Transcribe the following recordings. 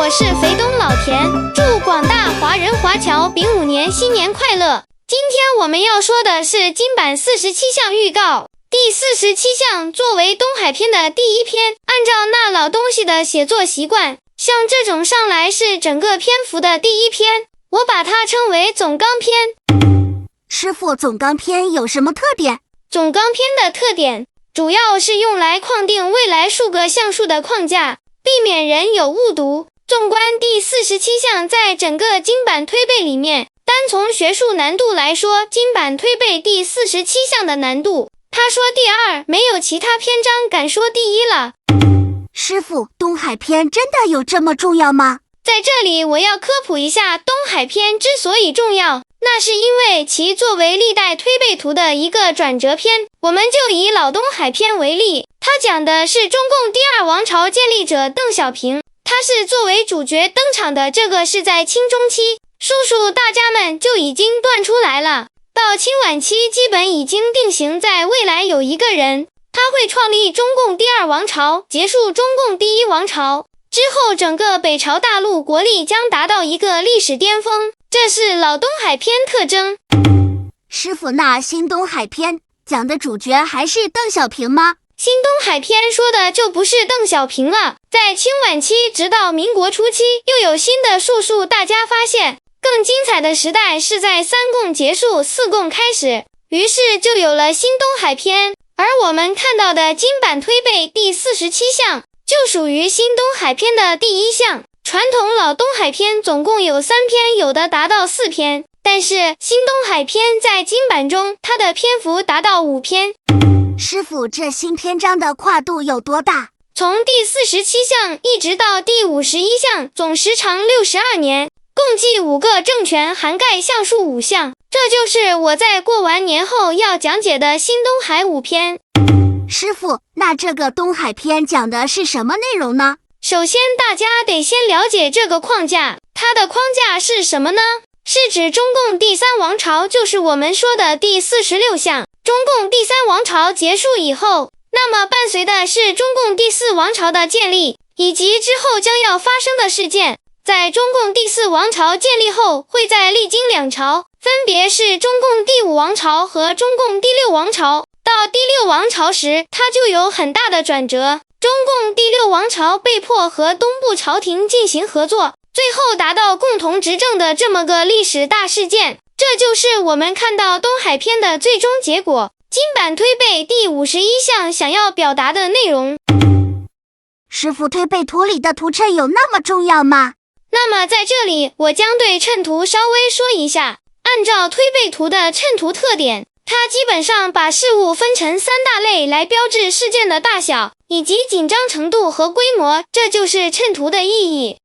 我是肥东老田，祝广大华人华侨丙午年新年快乐。今天我们要说的是金版47项预告。第47项作为东海篇的第一篇，按照那老东西的写作习惯，像这种上来是整个篇幅的第一篇，我把它称为总纲篇。师傅，总纲篇有什么特点？总纲篇的特点主要是用来框定未来数个项数的框架，避免人有误读。纵观第47项，在整个金版推背里面，单从学术难度来说，金版推背第47项的难度，他说第二，没有其他篇章敢说第一了。师傅，东海篇真的有这么重要吗？在这里我要科普一下，东海篇之所以重要，那是因为其作为历代推背图的一个转折篇。我们就以老东海篇为例，它讲的是中共第二王朝建立者邓小平，他是作为主角登场的，这个是在清中期，叔叔大家们就已经断出来了。到清晚期基本已经定型，在未来有一个人，他会创立中共第二王朝，结束中共第一王朝。之后整个北朝大陆国力将达到一个历史巅峰，这是老东海篇特征。师傅，那新东海篇讲的主角还是邓小平吗？新东海篇说的就不是邓小平了，在清晚期直到民国初期，又有新的术数，大家发现更精彩的时代是在三共结束四共开始，于是就有了新东海篇。而我们看到的金版推背第47项就属于新东海篇的第一项。传统老东海篇总共有3篇，有的达到4篇，但是新东海篇在金版中它的篇幅达到5篇。师傅，这新篇章的跨度有多大？从第47项一直到第51项，总时长62年，共计5个政权，涵盖项数5项。这就是我在过完年后要讲解的新东海5篇。师傅，那这个东海篇讲的是什么内容呢？首先大家得先了解这个框架，它的框架是什么呢？是指中共第三王朝，就是我们说的第46项。中共第三王朝结束以后，那么伴随的是中共第四王朝的建立，以及之后将要发生的事件。在中共第四王朝建立后，会再历经2朝，分别是中共第5王朝和中共第6王朝。到第6王朝时，它就有很大的转折。中共第6王朝被迫和东部朝廷进行合作，最后达到共同执政的这么个历史大事件，这就是我们看到东海篇的最终结果。金版推背第51项想要表达的内容。师傅，推背图里的图谶有那么重要吗？那么在这里我将对谶图稍微说一下。按照推背图的谶图特点，它基本上把事物分成3大类来标志事件的大小以及紧张程度和规模，这就是谶图的意义。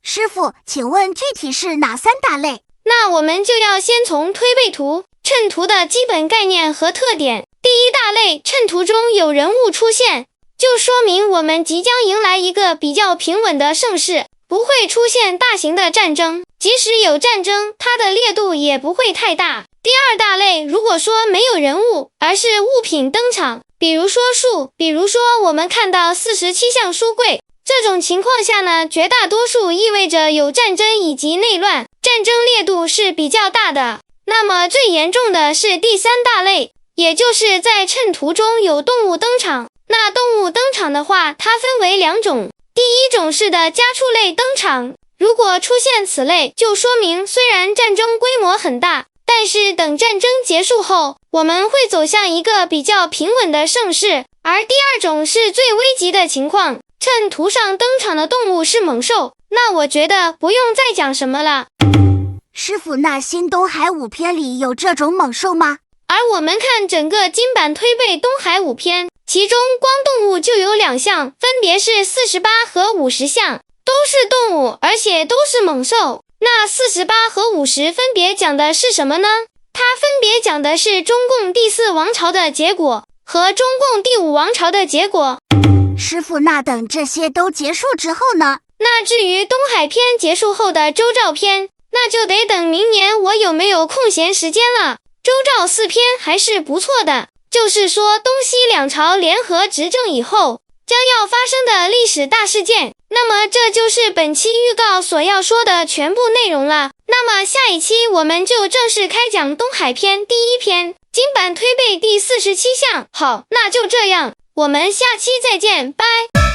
师傅，请问具体是哪3大类？那我们就要先从推背图、谶图的基本概念和特点。第一大类，谶图中有人物出现，就说明我们即将迎来一个比较平稳的盛世，不会出现大型的战争，即使有战争，它的烈度也不会太大。第二大类，如果说没有人物，而是物品登场，比如说树，比如说我们看到47项书柜，这种情况下呢，绝大多数意味着有战争以及内乱，战争烈度是比较大的。那么最严重的是第3大类，也就是在谶图中有动物登场。那动物登场的话，它分为2种。第一种是的家畜类登场，如果出现此类，就说明虽然战争规模很大，但是等战争结束后，我们会走向一个比较平稳的盛世。而第二种是最危急的情况，谶图上登场的动物是猛兽，那我觉得不用再讲什么了。师傅，那新东海5篇里有这种猛兽吗？而我们看整个金版推背东海5篇，其中光动物就有2项，分别是48和50项，都是动物，而且都是猛兽。那48和50分别讲的是什么呢？它分别讲的是中共第4王朝的结果和中共第5王朝的结果。师傅，那等这些都结束之后呢？那至于东海篇结束后的周赵篇，那就得等明年我有没有空闲时间了。周赵4篇还是不错的，就是说东西2朝联合执政以后，将要发生的历史大事件。那么这就是本期预告所要说的全部内容了。那么下一期我们就正式开讲东海篇第1篇，金版推背第47项。好，那就这样，我们下期再见，拜。